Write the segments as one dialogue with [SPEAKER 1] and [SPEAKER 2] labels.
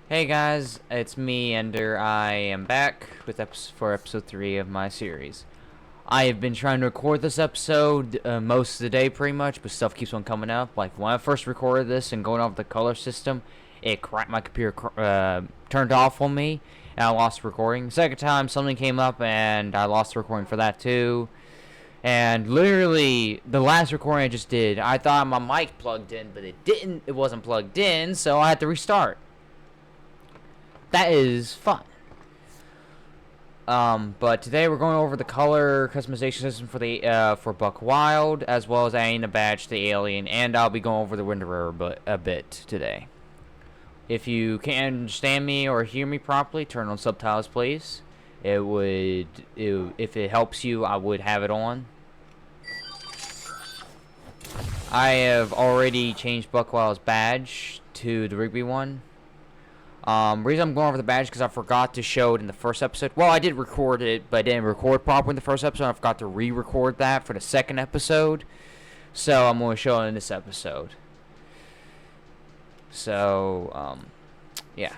[SPEAKER 1] Hey guys, it's me, Ender. I am back with for episode 3 of my series. I have been trying to record this episode most of the day pretty much, but stuff keeps on coming up. Like when I first recorded this and going off the color system, my computer turned off on me and I lost recording. Second time something came up and I lost the recording for that too. And literally the last recording I just did, I thought my mic plugged in, but it didn't. It wasn't plugged in, so I had to restart. That is fun. But today we're going over the color customization system for the for Buck Wild, as well as adding a badge to the alien, and I'll be going over the Winter a bit today. If you can't understand me or hear me properly, turn on subtitles, please. If it helps you, I would have it on. I have already changed Buck Wild's badge to the Rigby one. Reason I'm going over the badge because I forgot to show it in the first episode. Well, I did record it, but I didn't record properly in the first episode. I forgot to re-record that for the second episode. So I'm going to show it in this episode. So, yeah.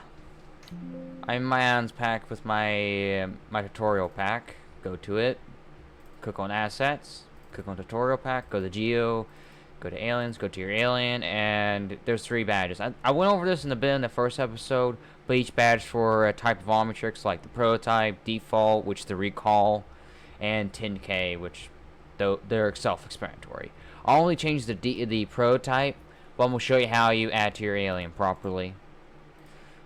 [SPEAKER 1] I'm in my Addons pack with my tutorial pack. Go to it. Click on Assets. Click on Tutorial Pack. Go to Geo. Go to Aliens, go to your alien, and there's 3 badges. I went over this in the first episode, but each badge for a type of Omnitrix, like the Prototype, Default, which the Recall, and 10K, which they're self-explanatory. I'll only change the Prototype, but I'm going to show you how you add to your alien properly.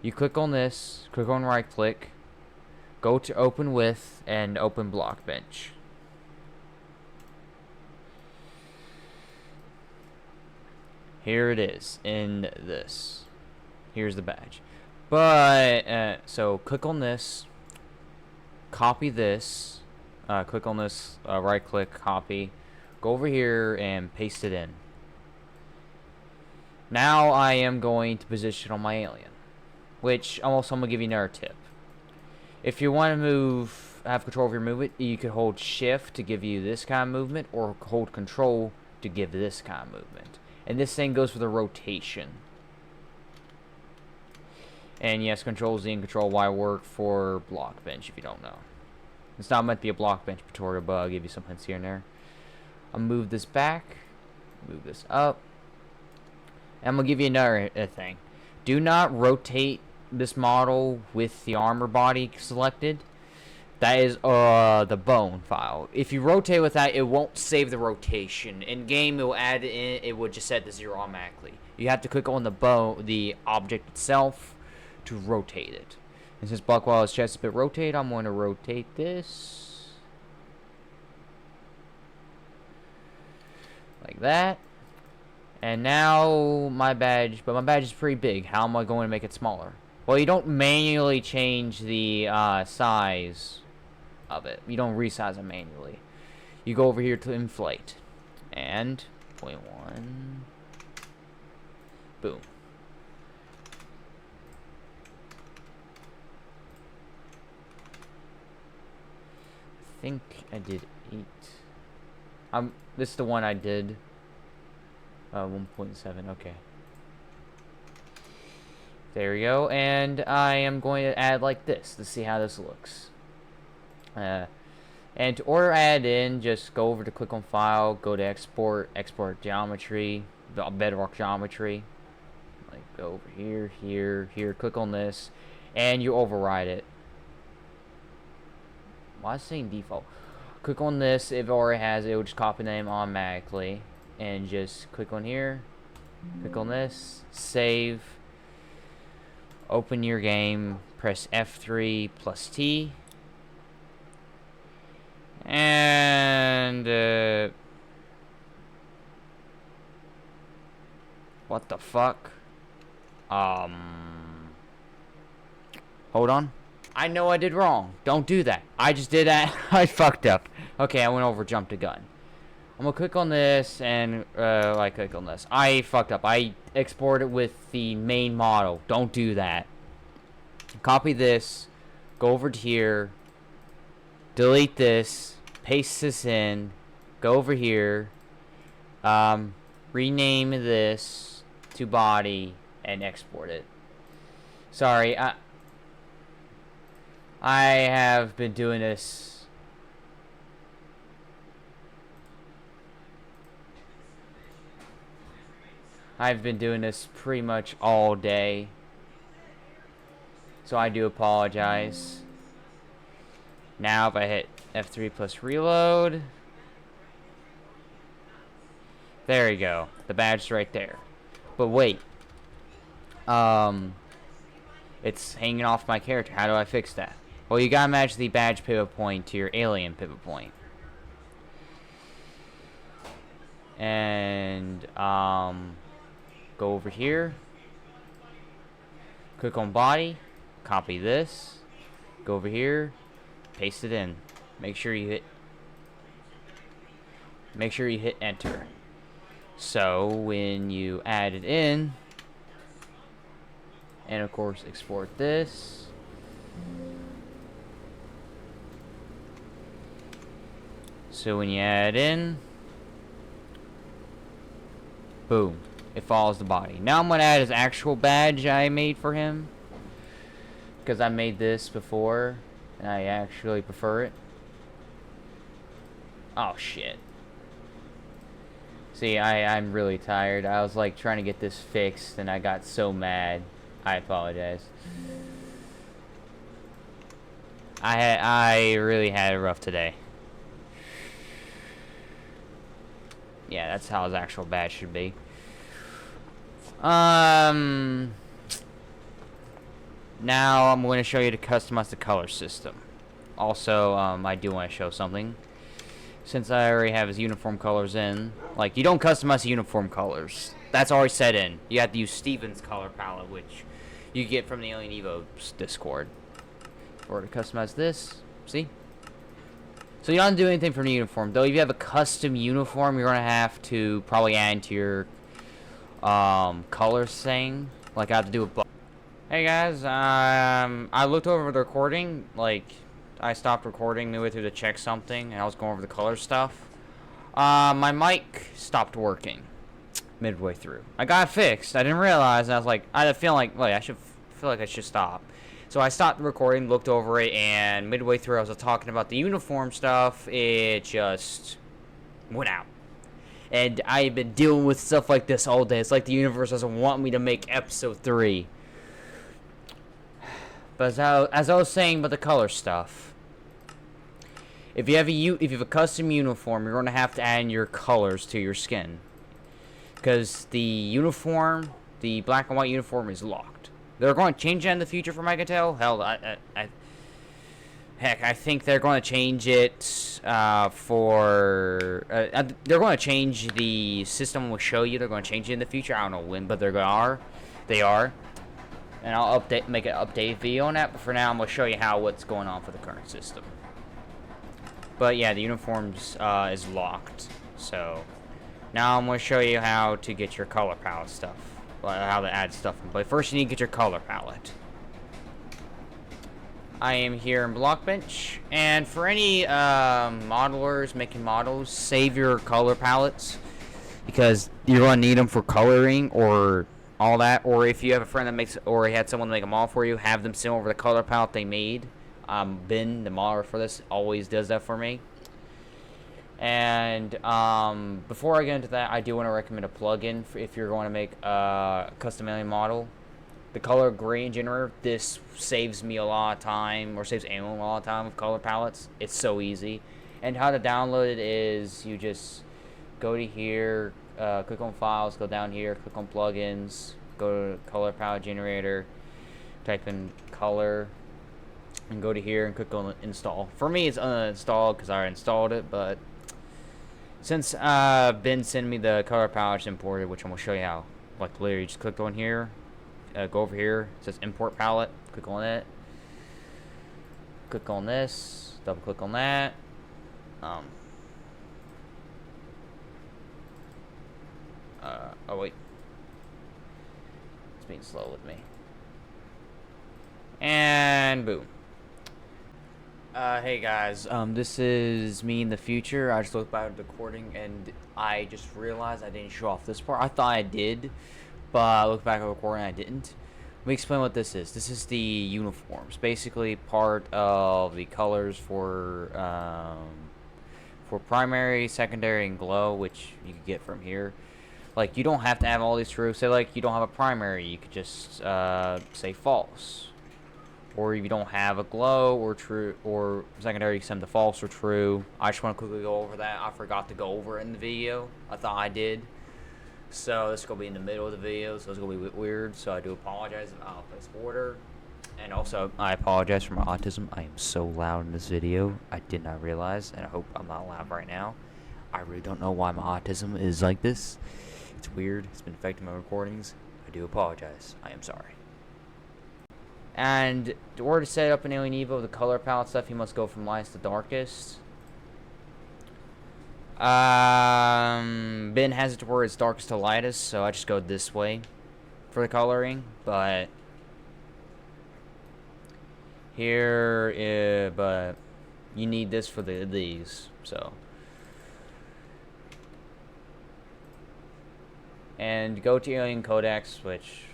[SPEAKER 1] You click on this, click on right-click, go to Open With, and open Blockbench. Here it is in this. Here's the badge. But, so click on this. Copy this. Click on this, right click, copy. Go over here and paste it in. Now I am going to position on my alien. Which, also I'm going to give you another tip. If you want to have control of your movement, you could hold shift to give you this kind of movement, or hold control to give this kind of movement. And this thing goes for the rotation. And yes, Control Z and Control Y work for Blockbench if you don't know. It's not meant to be a Blockbench tutorial, but I'll give you some hints here and there. I'll move this back. Move this up. And I'm going to give you another thing. Do not rotate this model with the armor body selected. That is the bone file. If you rotate with that, it won't save the rotation. In game, it will add it in. It would just set to 0 automatically. You have to click on the object itself to rotate it. And since Buck Wild's chest is a bit rotated, I'm going to rotate this like that. And now my badge, but my badge is pretty big. How am I going to make it smaller? Well, you don't manually change the size of it. You don't resize it manually. You go over here to inflate, and 0.1, boom. I think I did 8. This is the one I did. 1.7. Okay. There we go, and I am going to add like this to see how this looks. And to order add in, just go over to click on File, go to Export, Export Geometry, the Bedrock Geometry. Like go over here, here, here. Click on this, and you override it. Why is it saying default? Click on this. If it already has it, will just copy the name automatically, and just click on here. Click on this. Save. Open your game. Press F3 plus T. And what the fuck? Hold on. I know I did wrong. Don't do that. I just did that. I fucked up. Okay, I went over jumped a gun. I'm gonna click on this and click on this. I fucked up. I exported with the main model. Don't do that. Copy this. Go over to here. Delete this, paste this in, go over here, rename this to body, and export it. Sorry, I have been doing this. I've been doing this pretty much all day. So I do apologize. Now if I hit F3 plus reload. There you go. The badge's right there. But wait. It's hanging off my character. How do I fix that? Well, you gotta match the badge pivot point to your alien pivot point. And, go over here. Click on body. Copy this. Go over here. Paste it in. Make sure you hit enter. So when you add it in, and of course export this, so when you add in, boom, it follows the body. Now I'm gonna add his actual badge I made for him, because I made this before and I actually prefer it. Oh shit. See, I'm really tired. I was like trying to get this fixed and I got so mad. I apologize. I really had it rough today. Yeah, that's how his actual badge should be. Now I'm going to show you to customize the color system. Also, I do want to show something. Since I already have his uniform colors in, like, you don't customize uniform colors. That's already set in. You have to use Steven's color palette, which you get from the Alien Evo's Discord. Or to customize this, see? So you don't have to do anything for the uniform. Though if you have a custom uniform, you're going to have to probably add into your color thing. Like, I have to do a... Hey guys, I looked over the recording, like... I stopped recording midway through to check something, and I was going over the color stuff. My mic stopped working midway through. I got it fixed. I didn't realize, and I was like, I had a feeling like, wait, I feel like I should stop. So I stopped recording, looked over it, and midway through I was talking about the uniform stuff. It just went out. And I've been dealing with stuff like this all day. It's like the universe doesn't want me to make episode 3. But as I was saying about the color stuff, if you have a custom uniform, you're going to have to add in your colors to your skin, because the uniform, the black and white uniform, is locked. They're going to change that in the future, from what I can tell. Hell, heck, I think they're going to change it they're going to change the system. We'll show you. They're going to change it in the future. I don't know when, but they are. And I'll make an update video on that. But for now, I'm going to show you what's going on for the current system. But yeah, the uniforms is locked. So now I'm going to show you how to get your color palette stuff. How to add stuff. But first you need to get your color palette. I am here in Blockbench. And for any modelers making models, save your color palettes, because you're going to need them for coloring or all that. Or if you have a friend that makes, or you had someone make a model for you, have them send over the color palette they made. Ben, the modeler for this, always does that for me. And before I get into that, I do want to recommend a plugin if you're going to make a custom alien model. The color gradient generator. This saves me a lot of time, or saves anyone a lot of time with color palettes. It's so easy. And how to download it is you just go to here, click on files, go down here, click on plugins, go to color palette generator, type in color, and go to here and click on install. For me, it's uninstalled because I already installed it, but since Ben sent me the color palette imported, which I'm going to show you how. Like, literally, just click on here, go over here, it says import palette, click on it, click on this, double click on that. Oh wait, it's being slow with me. And boom. Hey guys, this is me in the future. I just looked back at the recording and I just realized I didn't show off this part. I thought I did, but I looked back at the recording and I didn't. Let me explain what this is. This is the uniforms. Basically part of the colors for primary, secondary, and glow, which you can get from here. Like, you don't have to have all these true. Say, like, you don't have a primary, you could just say false. Or if you don't have a glow or true or secondary, you send the false or true. I just want to quickly go over that. I forgot to go over it in the video. I thought I did. So this is going to be in the middle of the video, so it's going to be a bit weird. So I do apologize about this order. And also, I apologize for my autism. I am so loud in this video. I did not realize, and I hope I'm not loud right now. I really don't know why my autism is like this. It's weird. It's been affecting my recordings. I do apologize. I am sorry. And in order to set up an Alien Evo, the color palette stuff, you must go from lightest to darkest. Ben has it to where it's darkest to lightest, so I just go this way for the coloring. But here, but you need this for these. So, and go to Alien Codex, which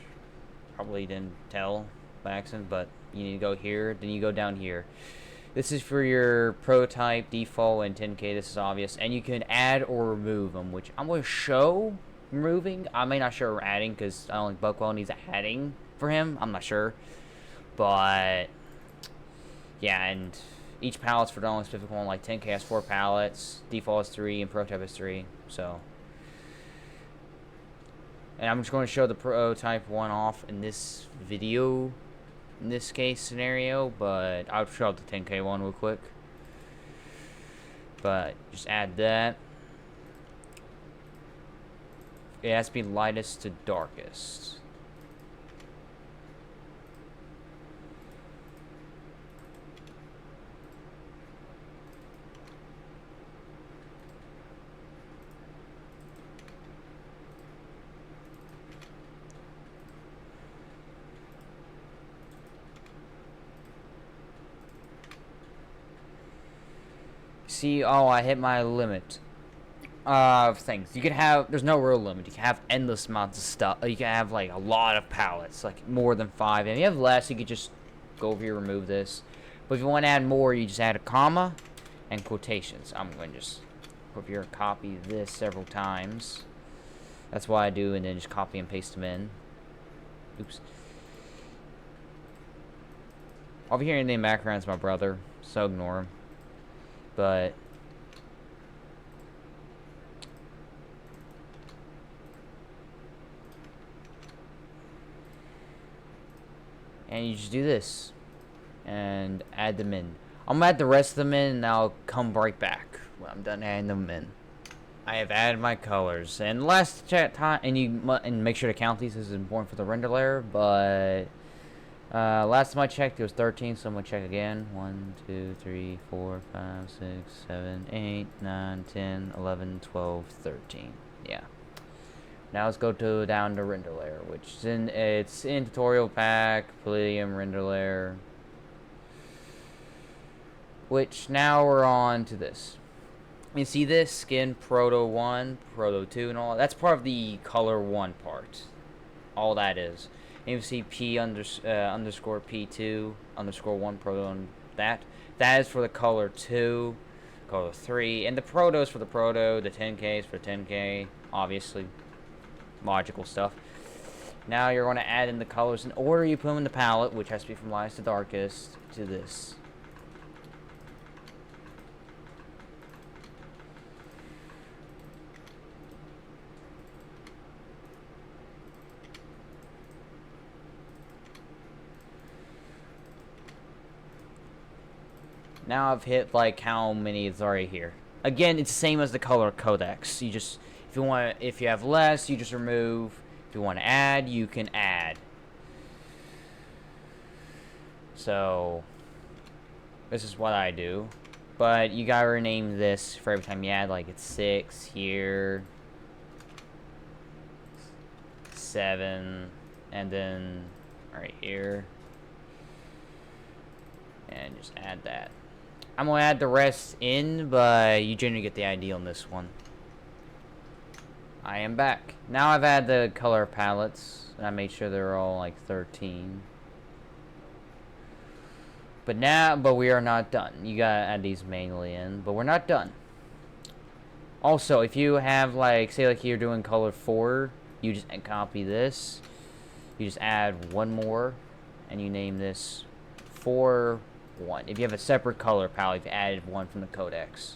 [SPEAKER 1] probably didn't tell by accident, but you need to go here. Then you go down here. This is for your prototype, default, and 10K. This is obvious. And you can add or remove them, which I'm going to show removing. I may not show adding because I don't think Buckwell needs adding for him. I'm not sure. But, yeah, and each pallet's for the only specific one. Like 10K has 4 pallets, default is 3, and prototype is 3. So, and I'm just going to show the prototype one off in this video. In this case scenario, but I'll show the 10K one real quick. But just add that. It has to be lightest to darkest. See, oh, I hit my limit of things. You can have, there's no real limit. You can have endless amounts of stuff. You can have, like, a lot of pallets, like, more than 5. And if you have less, you could just go over here, remove this. But if you want to add more, you just add a comma and quotations. I'm going to just go over here and copy this several times. That's what I do, and then just copy and paste them in. Oops. Over here in the background is my brother, so ignore him. But and you just do this and add them in. I'm gonna add the rest of them in, and I'll come right back when I'm done adding them in. I have added my colors, and last time, and make sure to count these. This is important for the render layer, but last time I checked, it was 13, so I'm going to check again. 1, 2, 3, 4, 5, 6, 7, 8, 9, 10, 11, 12, 13. Yeah. Now let's go down to render layer, which is it's in tutorial pack, Palladium render layer. Which now we're on to this. You see this skin Proto 1, Proto 2, and all that's part of the color 1 part. All that is. And you see underscore P2 underscore 1 proto on that. That is for the color 2, color 3, and the proto is for the proto, the 10K is for 10K, obviously. Logical stuff. Now you're going to add in the colors in order you put them in the palette, which has to be from lightest to darkest, to this. Now I've hit like how many is already here. Again, it's the same as the color codex. You just, if you have less, you just remove. If you want to add, you can add. So this is what I do. But you gotta rename this for every time you add. Like it's 6 here, 7, and then right here, and just add that. I'm going to add the rest in, but you generally get the idea on this one. I am back. Now I've added the color palettes, and I made sure they're all like 13. But we are not done. You gotta add these manually in, but we're not done. Also, if you have like, say like you're doing color 4, you just copy this. You just add one more, and you name this 4-1. If you have a separate color palette, you've added one from the codex.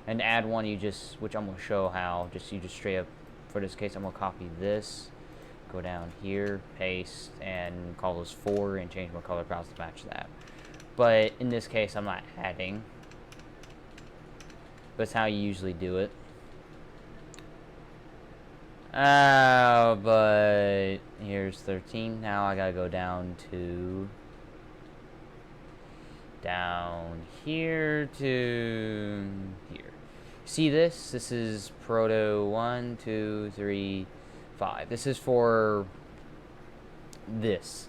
[SPEAKER 1] And to add one, you just, which I'm gonna show how. You just straight up, for this case, I'm gonna copy this, go down here, paste, and call this 4, and change my color palette to match that. But in this case, I'm not adding. That's how you usually do it. But here's 13. Now I gotta go down here to here. See this? This is Proto 1, 2, 3, 5. This is for this.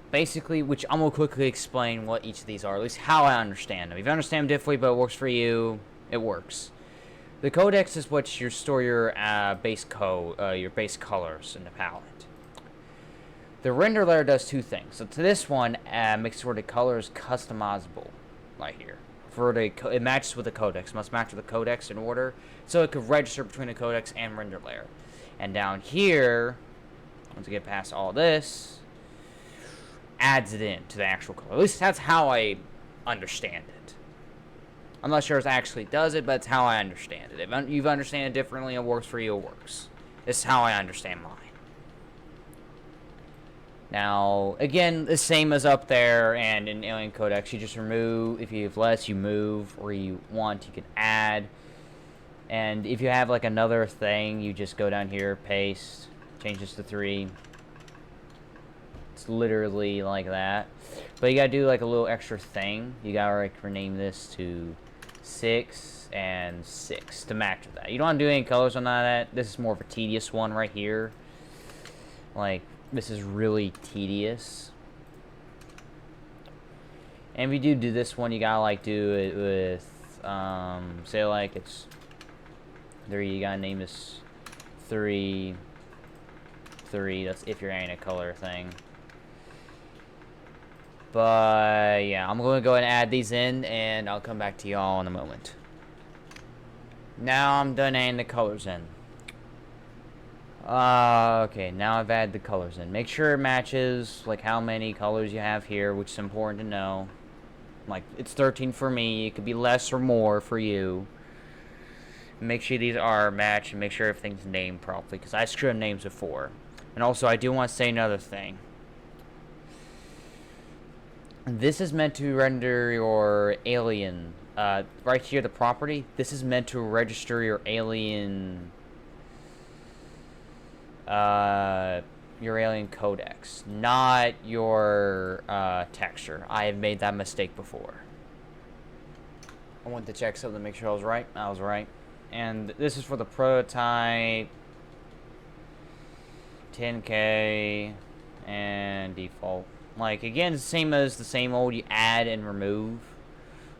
[SPEAKER 1] Basically, which I'm gonna quickly explain what each of these are, at least how I understand them. If you understand them differently, but it works for you, it works. The codex is what you store your base colors in the palette. The render layer does two things. So to this one, makes sure the color is customizable, right here. It matches with the codex. Must match with the codex in order, so it could register between the codex and render layer. And down here, once you get past all this, adds it in to the actual color. At least that's how I understand it. I'm not sure if it actually does it, but it's how I understand it. If you understand it differently, it works for you, it works. This is how I understand mine. Now, again, the same as up there and in Alien Codex. You just remove, if you have less, you move, or you want, you can add. And if you have like another thing, you just go down here, paste, change this to 3. It's literally like that. But you gotta do like a little extra thing. You gotta like rename this to 6 and 6 to match with that. You don't want to do any colors on that. This is more of a tedious one right here. Like, this is really tedious. And if you do this one, you gotta like do it with, say like it's 3. You gotta name this 3. That's if you're adding a color thing. But yeah, I'm going to go ahead and add these in, and I'll come back to y'all in a moment. Now I'm done adding the colors in. Okay, now I've added the colors in. Make sure it matches, like, how many colors you have here, which is important to know. Like, it's 13 for me. It could be less or more for you. Make sure these are matched, and make sure everything's named properly, because I screwed names before. And also, I do want to say another thing. This is meant to render your alien, right here, the property. This is meant to register your alien, codex, not your, texture. I have made that mistake before. I wanted to check something to make sure I was right. I was right. And this is for the prototype, 10K, and default. Like, again, same as the same old, you add and remove.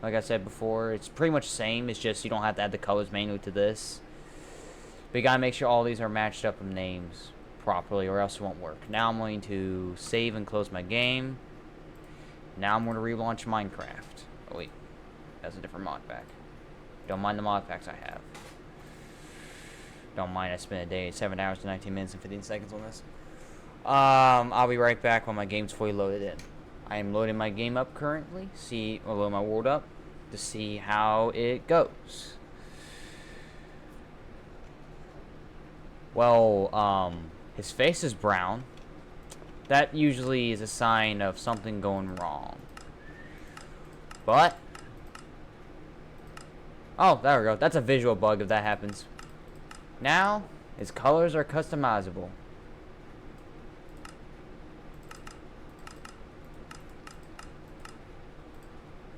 [SPEAKER 1] Like I said before, it's pretty much the same. It's just you don't have to add the colors manually to this. But you gotta make sure all these are matched up with names properly, or else it won't work. Now I'm going to save and close my game. Now I'm going to relaunch Minecraft. Oh wait, that's a different mod pack. Don't mind the mod packs I have. Don't mind I spent a day, 7 hours, 19 minutes, and 15 seconds on this. I'll be right back when my game's fully loaded in. I am loading my game up currently. I'll load my world up to see how it goes. Well, his face is brown. That usually is a sign of something going wrong. But, oh, there we go. That's a visual bug if that happens. Now, his colors are customizable.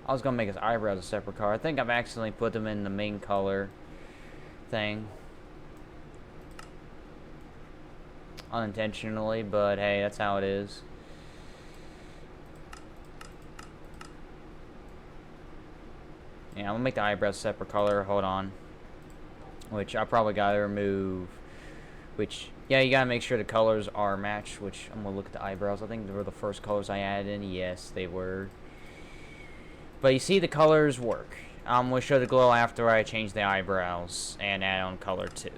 [SPEAKER 1] I was gonna make his eyebrows a separate color. I think I've accidentally put them in the main color thing. Unintentionally, but hey, that's how it is. Yeah, I'm gonna make the eyebrows a separate color. Hold on. which I probably gotta remove. Which, yeah, you gotta make sure the colors are matched, which I'm gonna look at the eyebrows. I think they were the first colors I added in. Yes, they were. But you see the colors work. I'm gonna show the glow after I change the eyebrows and add on color 2.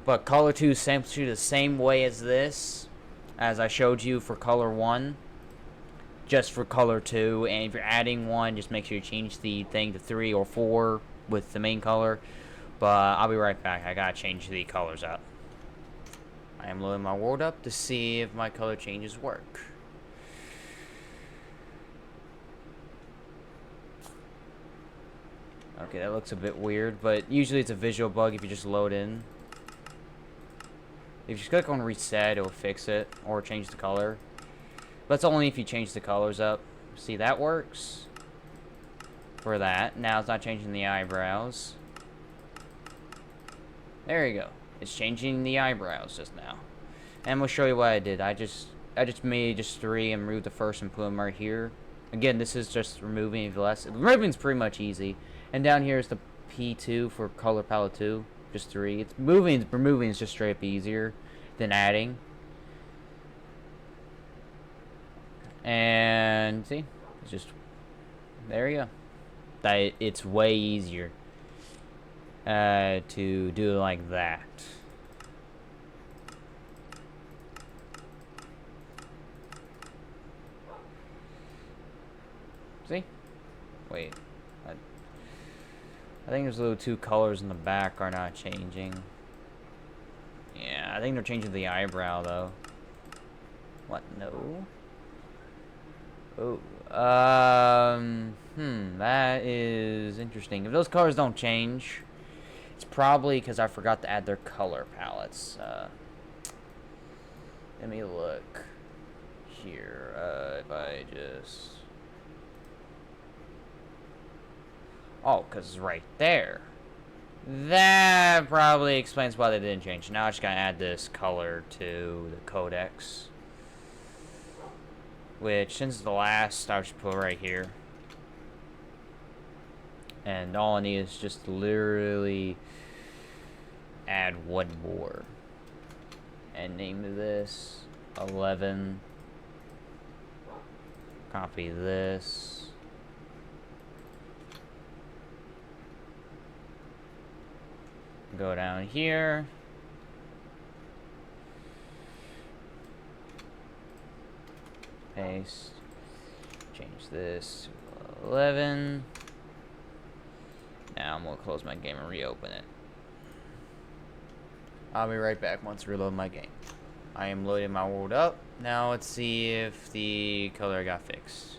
[SPEAKER 1] But color 2 is essentially the same way as this, as I showed you for color 1. Just for color 2, and if you're adding one, just make sure you change the thing to 3 or 4 with the main color. But I'll be right back. I gotta change the colors up. I am loading my world up to see if my color changes work. Okay, that looks a bit weird, but usually it's a visual bug if you just load in. If you just click on reset, it'll fix it or change the color. But it's only if you change the colors up. See, that works for that. Now it's not changing the eyebrows. There you go. It's changing the eyebrows just now. And we'll show you what I did. I just made just 3 and removed the first and put them right here. Again, this is just removing the less. Removing's pretty much easy. And down here is the P2 for color palette 2. Just 3. It's removing is just straight up easier than adding. And see, it's just, there you go. It's way easier to do it like that. See? Wait. I think there's little 2 colors in the back are not changing. Yeah, I think they're changing the eyebrow though. What? No. Oh, that is interesting. If those colors don't change, it's probably because I forgot to add their color palettes. Let me look here. If I just... Oh, because it's right there. That probably explains why they didn't change. Now I just gotta add this color to the codex. Which, since the last, I'll just put right here. And all I need is just literally add one more. And name this 11. Copy this. Go down here. Paste. Change this to 11. Now I'm going to close my game and reopen it. I'll be right back once I reload my game. I am loading my world up. Now let's see if the color got fixed.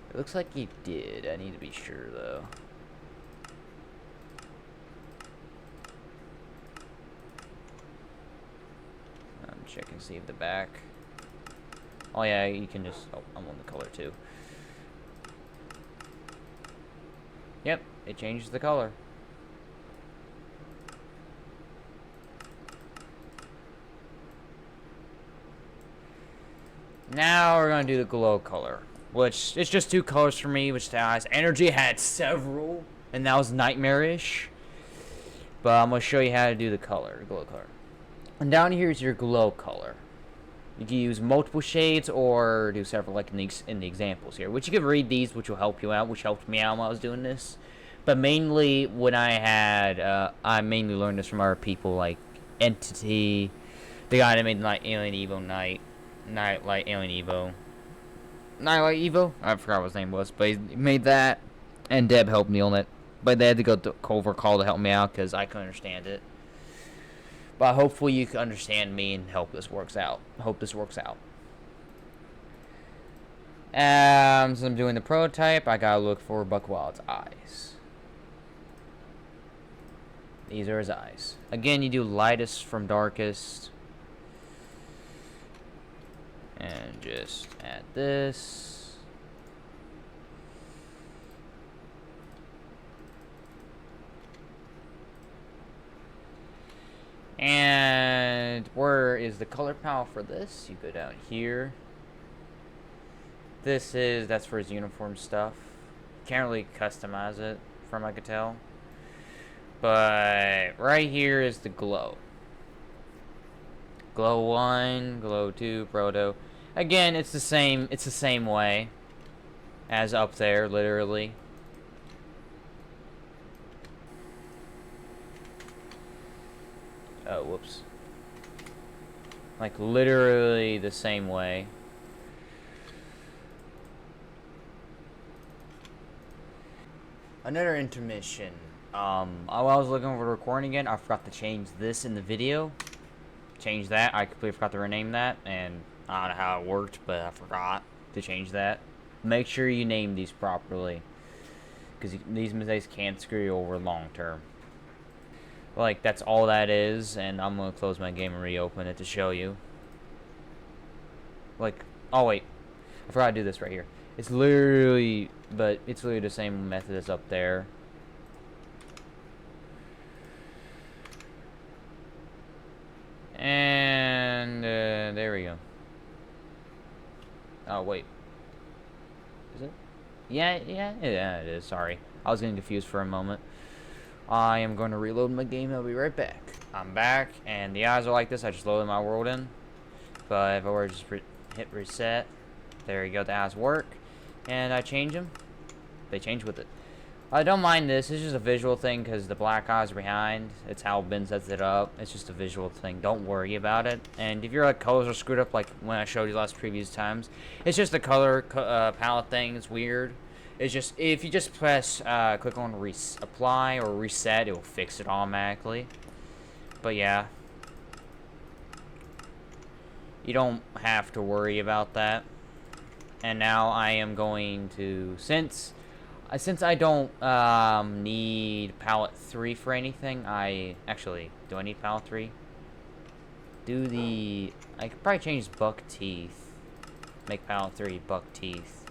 [SPEAKER 1] It looks like it did. I need to be sure though. Check and see if the back. Oh yeah, you can just. Oh, I'm on the color too. Yep, it changes the color. Now we're gonna do the glow color, which it's just 2 colors for me, which has energy. Had several, and that was nightmarish. But I'm gonna show you how to do the color, glow color. And down here is your glow color. You can use multiple shades or do several, like in the examples here. Which you can read these, which will help you out, which helped me out while I was doing this. But mainly, when I mainly learned this from other people, like Entity, the guy that made like Alien Evo Nightlight Alien Evo. Nightlight Evo? I forgot what his name was, but he made that. And Deb helped me on it. But they had to go to Culver Call to help me out because I couldn't understand it. But hopefully you can understand me and hope this works out. Hope this works out. Since I'm doing the prototype, I gotta look for Buckwild's eyes. These are his eyes. Again, you do lightest from darkest. And just add this. And where is the color palette for this? You go down here. That's for his uniform stuff. Can't really customize it from I could tell. But right here is the glow. Glow 1, glow 2, proto. Again, it's the same way as up there, literally. Oh, whoops. Like literally the same way. Another intermission. While I was looking over the recording again, I forgot to change this in the video. Change that. I completely forgot to rename that, and I don't know how it worked, but I forgot to change that. Make sure you name these properly, because these mistakes can screw you over long term. Like, that's all that is, and I'm gonna close my game and reopen it to show you. Like, oh wait, I forgot to do this right here. It's literally the same method as up there. And there we go. Oh wait, is it? Yeah, it is. Sorry, I was getting confused for a moment. I am going to reload my game. I'll be right back. I'm back, and the eyes are like this. I just loaded my world in, but if I were to just hit reset, there you go. The eyes work, and I change them. They change with it. I don't mind this. It's just a visual thing because the black eyes are behind. It's how Ben sets it up. It's just a visual thing. Don't worry about it. And if your colors are screwed up, like when I showed you last previous times, it's just the color palette thing. It's weird. It's just if you just press click on apply or reset, it will fix it automatically. But yeah, you don't have to worry about that. And now I am going to since I don't need palette 3 for anything. I do I need palette 3? I could probably change buck teeth. Make palette 3 buck teeth.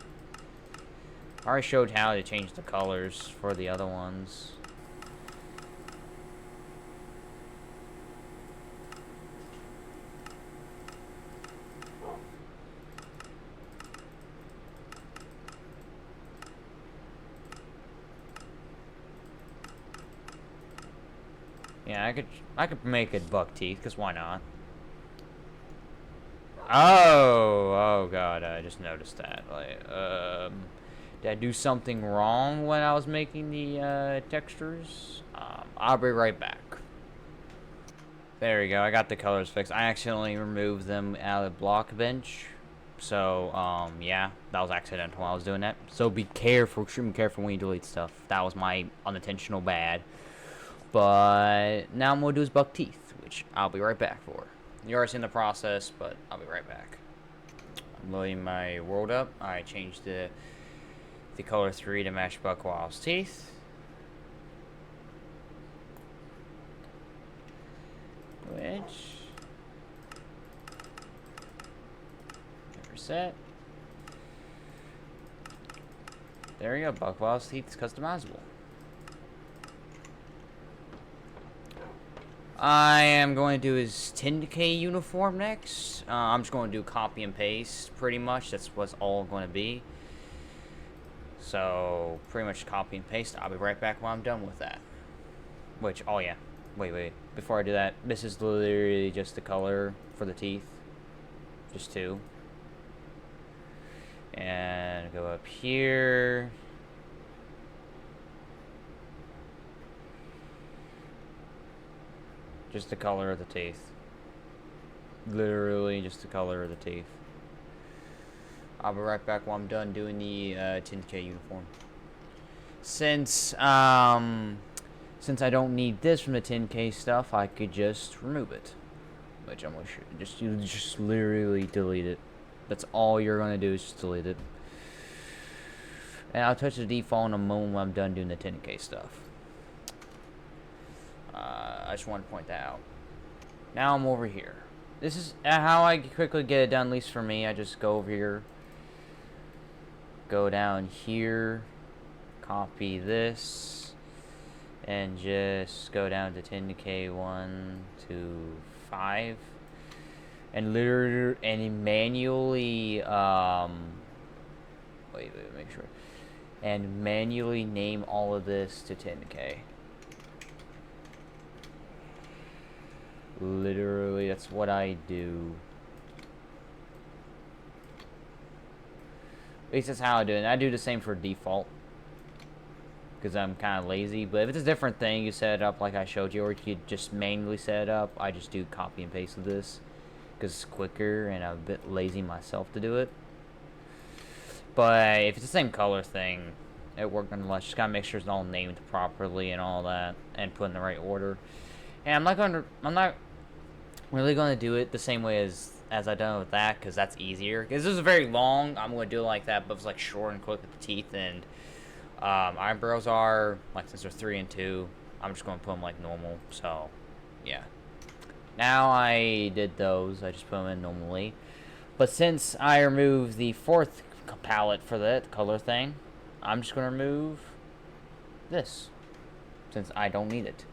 [SPEAKER 1] I already showed how to change the colors for the other ones. Yeah, I could make it buck teeth, cause why not? Oh god, I just noticed that. Like, did I do something wrong when I was making the textures? I'll be right back. There we go. I got the colors fixed. I accidentally removed them out of the block bench. So, yeah, that was accidental while I was doing that. So be careful, extremely careful when you delete stuff. That was my unintentional bad. But now I'm going to do is buck teeth, which I'll be right back for. You already seen the process, but I'll be right back. I'm loading my world up. I changed the color 3 to match Buckwild's teeth. Which... reset. There we go. Buckwild's teeth is customizable. I am going to do his 10K uniform next. I'm just going to do copy and paste, pretty much. That's what's all going to be. So, pretty much copy and paste. I'll be right back when I'm done with that. Which, oh yeah. Wait. Before I do that, this is literally just the color for the teeth. Just 2. And go up here. Just the color of the teeth. Literally just the color of the teeth. I'll be right back when I'm done doing the 10K uniform. Since I don't need this from the 10K stuff, I could just remove it. Which I'm gonna just literally delete it. That's all you're gonna do is just delete it. And I'll touch the default in a moment when I'm done doing the 10K stuff. I just want to point that out. Now I'm over here. This is how I quickly get it done, at least for me. I just go over here, go down here, copy this, and just go down to 10K 1 to 5, and literally and manually Wait, make sure. And manually name all of this to 10K. Literally, that's what I do. At least that's how I do it. And I do the same for default. Because I'm kind of lazy. But if it's a different thing, you set it up like I showed you. Or you could just manually set it up. I just do copy and paste of this. Because it's quicker and I'm a bit lazy myself to do it. But if it's the same color thing, it worked nonetheless. Just gotta make sure it's all named properly and all that. And put in the right order. And I'm not really gonna do it the same way as I done with that, because that's easier. Because this is very long, I'm gonna do it like that, but it's like short and quick with the teeth. And eyebrows are like, since they're 3 and 2, I'm just gonna put them like normal. So yeah, now I did those, I just put them in normally. But since I removed the 4th palette for that color thing, I'm just gonna remove this since I don't need it.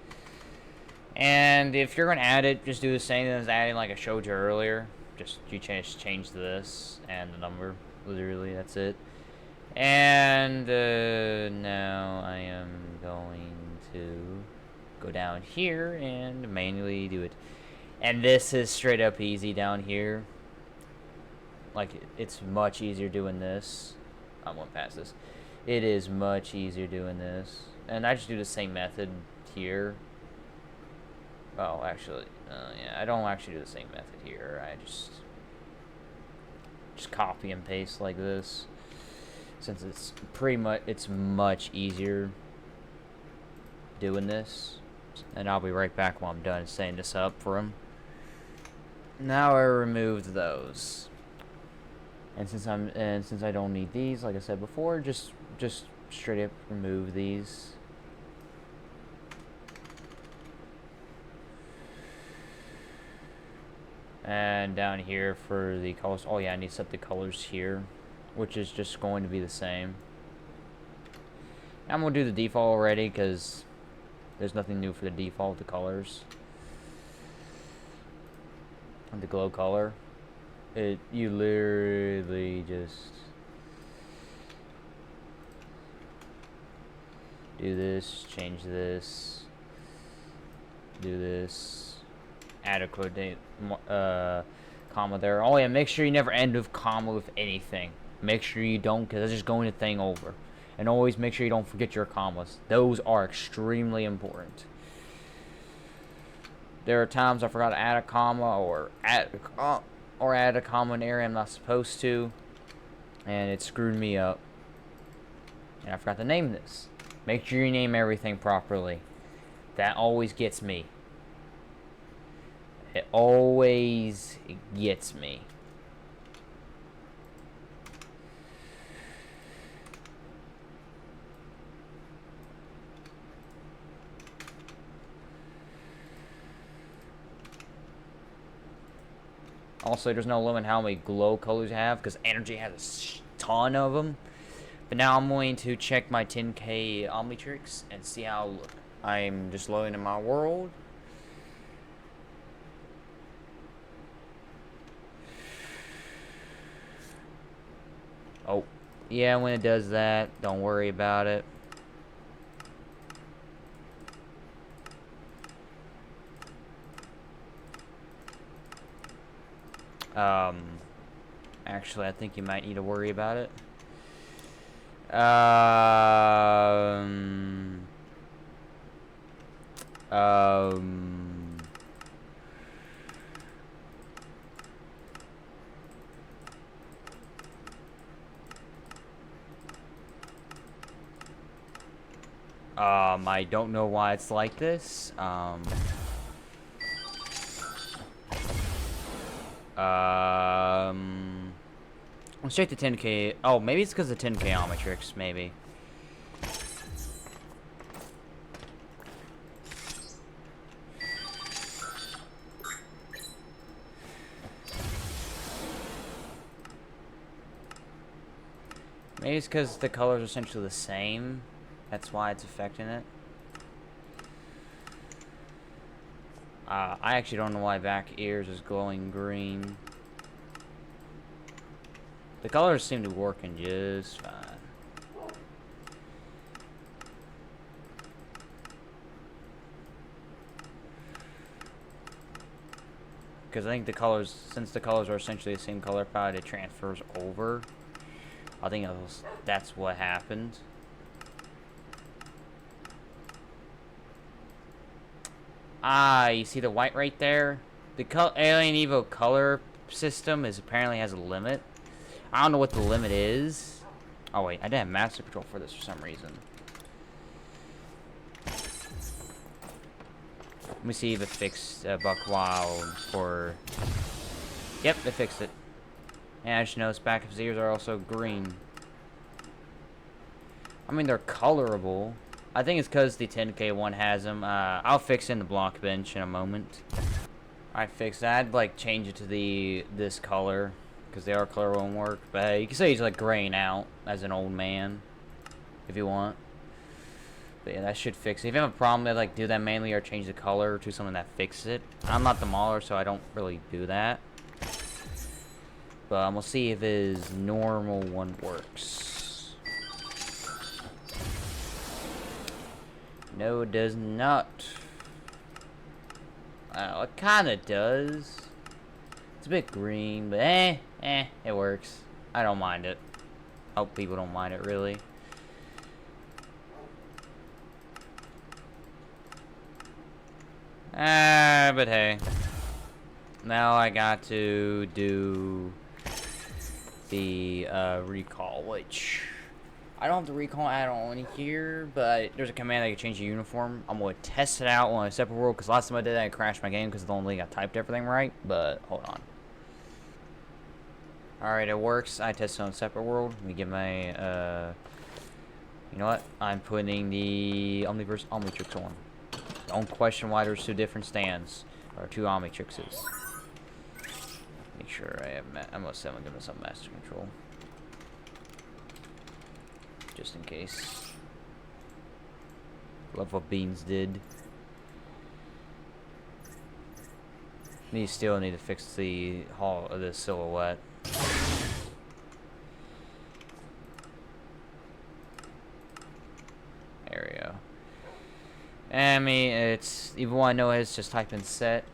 [SPEAKER 1] And if you're gonna add it, just do the same as adding, like I showed you earlier. Just you change this and the number. Literally, that's it. And now I am going to go down here and manually do it. And this is straight up easy down here. Like, it's much easier doing this. I won't pass this. It is much easier doing this. And I just do the same method here. Oh, actually, yeah, I don't actually do the same method here. I just copy and paste like this, since it's much easier doing this. And I'll be right back when I'm done setting this up for him. Now I removed those, and since I don't need these, like I said before, just straight up remove these. And down here for the colors, oh yeah, I need to set the colors here, which is just going to be the same. I'm going to do the default already, because there's nothing new for the default, the colors. And the glow color. You literally just do this, change this, do this. Add a comma there. Oh yeah, make sure you never end with comma with anything. Make sure you don't, because that's just going the thing over. And always make sure you don't forget your commas. Those are extremely important. There are times I forgot to add a comma or add a comma in an area I'm not supposed to, and it screwed me up. And I forgot to name this. Make sure you name everything properly. That always gets me. It always gets me. Also, there's no limit how many glow colors you have, because Energy has a ton of them. But now I'm going to check my 10K Omnitrix and see how I look. I'm just loading in my world. Oh, yeah, when it does that, don't worry about it. Actually, I think you might need to worry about it. I don't know why it's like this. Let's check the 10K. Oh, maybe it's because of the 10K Omnitrix, maybe. Maybe it's because the colors are essentially the same. That's why it's affecting it. I actually don't know why back ears is glowing green. The colors seem to be working just fine. Because I think the colors, since the colors are essentially the same color palette, it transfers over. I think that's what happened. Ah, you see the white right there? The Alien Evo color system apparently has a limit. I don't know what the limit is. Oh wait, I didn't have master control for this for some reason. Let me see if it fixed Buckwild for... Yep, it fixed it. And I just noticed back of his ears are also green. I mean, they're colorable. I think it's because the 10K one has them. I'll fix in the block bench in a moment. I fixed that. I'd like change it to this color because the art color won't work. But hey, you can say he's like graying out as an old man if you want. But yeah, that should fix it. If you have a problem, then like do that manually or change the color to something that fixes it. I'm not the mauler, so I don't really do that. But we'll see if his normal one works. No, it does not. Oh, it kind of does. It's a bit green, but it works. I don't mind it. Hope people don't mind it, really. But hey. Now I got to do the recall, which I don't have the recall add-on here, but there's a command that can change the uniform. I'm going to test it out on a separate world, because last time I did that, I crashed my game because the only I typed everything right, but hold on. Alright, it works. I tested on a separate world. Let me get my, you know what? I'm putting the Omniverse Omnitrix on. Don't question why there's two different stands, or two Omnitrixes. Make sure I have, I must have given some master control. Just in case. Love what Beans did. Still need to fix the the silhouette. There we go. I mean, it's even one I know is just type in set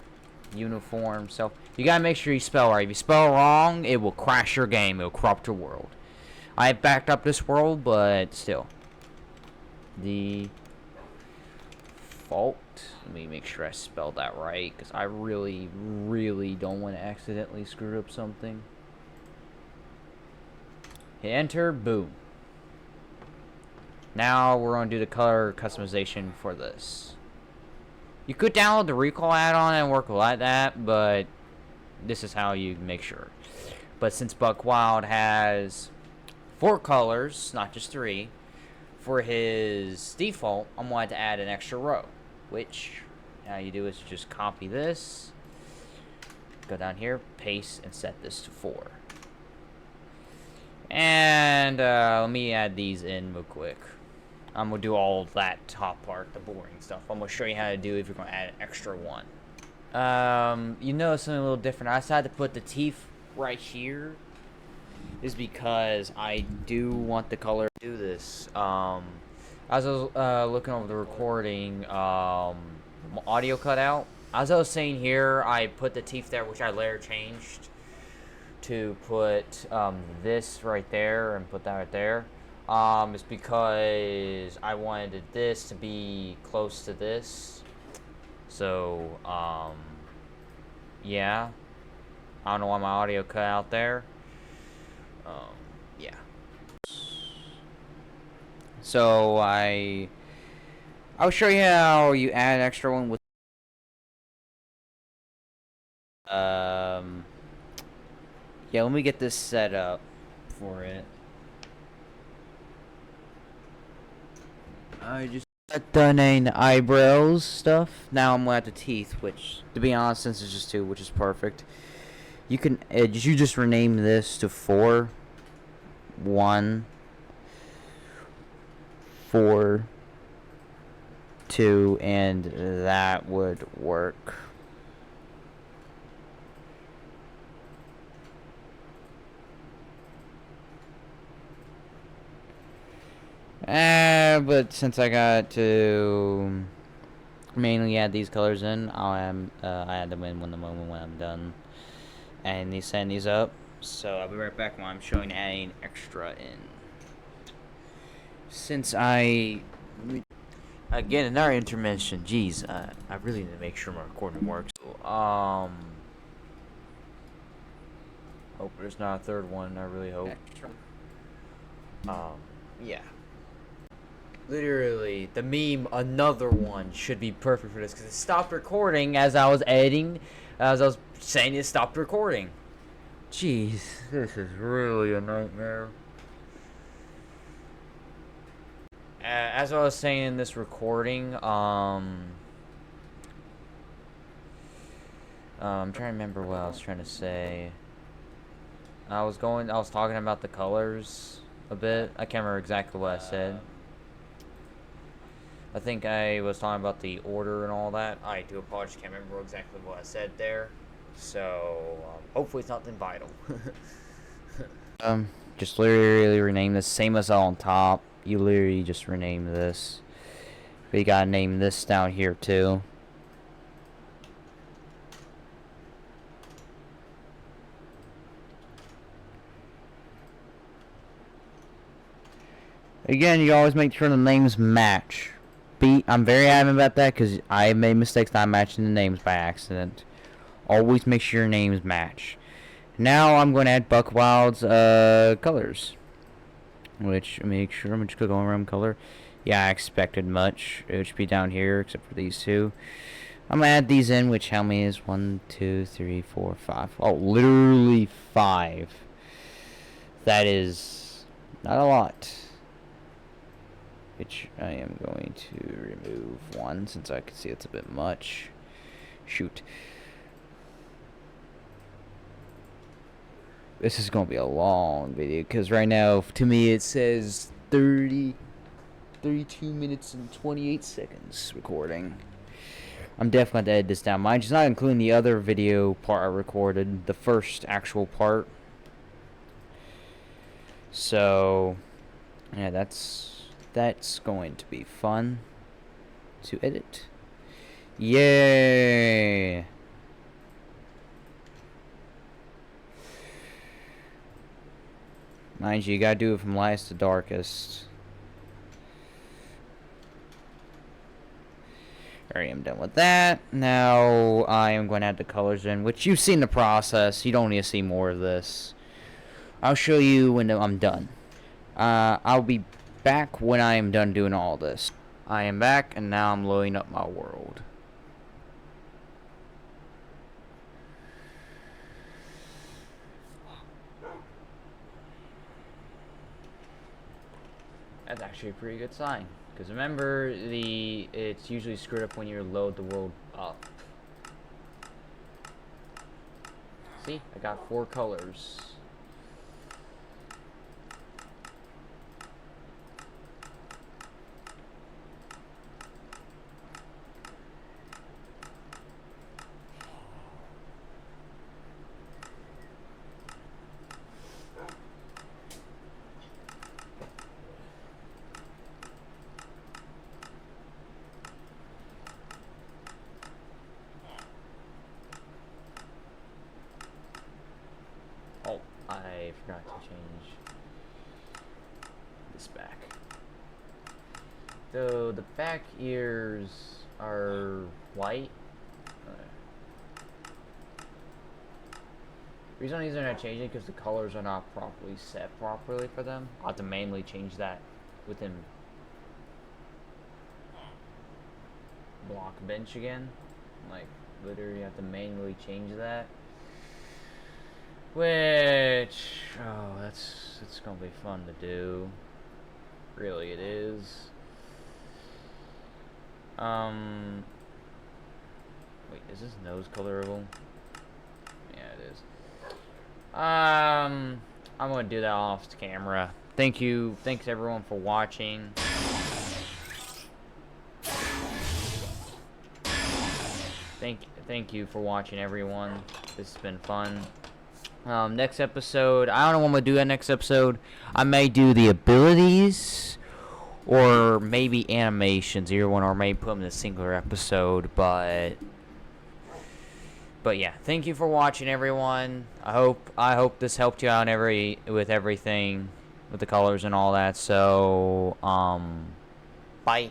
[SPEAKER 1] uniform. So you gotta make sure you spell right. If you spell wrong, it will crash your game. It will corrupt your world. I backed up this world, but still. The fault. Let me make sure I spelled that right, because I really, really don't want to accidentally screw up something. Hit enter, boom. Now we're going to do the color customization for this. You could download the recall add-on and work like that, but this is how you make sure. But since Buckwild has 4 colors, not just 3, for his default, I'm going to add an extra row, which how you do is just copy this, go down here, paste, and set this to 4. And let me add these in real quick. I'm going to do all of that top part, the boring stuff. I'm going to show you how to do it if you're going to add an extra one. You notice something a little different. I decided to put the teeth right here. Is because I do want the color to do this. As I was looking over the recording, audio cut out. As I was saying here, I put the teeth there, which I layer changed to put this right there and put that right there. It's because I wanted this to be close to this. So, yeah. I don't know why my audio cut out there. Yeah. So I'll show you how you add an extra one with yeah, let me get this set up for it. I just got done the eyebrows stuff. Now I'm at the teeth, which, to be honest, since it's just 2, which is perfect. You can you just rename this to 4, 1, 4, 2, and that would work. Yeah, but since I got to mainly add these colors in, I add them in when I'm done. And setting these up. So I'll be right back when I'm showing adding extra in. Since again, another intermission. Jeez, I really need to make sure my recording works. Hope there's not a third one. I really hope. Yeah. Literally, the meme, another one, should be perfect for this because it stopped recording as I was editing, as I was saying it stopped recording. Jeez, this is really a nightmare. As I was saying in this recording, I'm trying to remember what I was trying to say. I was talking about the colors a bit. I can't remember exactly what I said. I think I was talking about the order and all that. I do apologize, can't remember exactly what I said there. So, hopefully it's nothing vital. Just literally rename this, same as on top. You literally just rename this. But you gotta name this down here too. Again, you always make sure the names match. I'm very adamant about that because I made mistakes not matching the names by accident. Always make sure your names match. Now I'm going to add Buckwild's colors. Which, make sure I'm just going to go around color. Yeah, I expected much. It should be down here except for these two. I'm going to add these in, which how many is 1, 2, 3, 4, 5. Oh, literally 5. That is not a lot. Which I am going to remove one since I can see it's a bit much. Shoot. This is going to be a long video because right now to me it says 32 minutes and 28 seconds recording. I'm definitely going to edit this down. Mind you, not including the other video part I recorded, the first actual part. So, yeah, that's going to be fun to edit. Yay! Mind you gotta do it from lightest to darkest. Alright, I'm done with that. Now I am going to add the colors in, which you've seen the process. You don't need to see more of this. I'll show you when I'm done. I'll be back when I am done doing all this. I am back, and now I'm loading up my world. That's actually a pretty good sign. Because remember, it's usually screwed up when you load the world up. See? I got 4 colors. Oh, I forgot to change this back. So the back ears are white. The reason these are not changing because the colors are not properly set properly for them. I'll have to manually change that within Blockbench again. Like, literally have to manually change that. Which, oh, it's gonna be fun to do. Really, it is. Wait, is this nose colorable? Yeah, it is. I'm gonna do that off camera. Thanks everyone for watching. Thank you for watching, everyone. This has been fun. Next episode, I don't know what I'm gonna do that next episode. I may do the abilities, or maybe animations, either one, or maybe put them in a singular episode. But yeah, thank you for watching, everyone. I hope this helped you out with everything, with the colors and all that. So bye.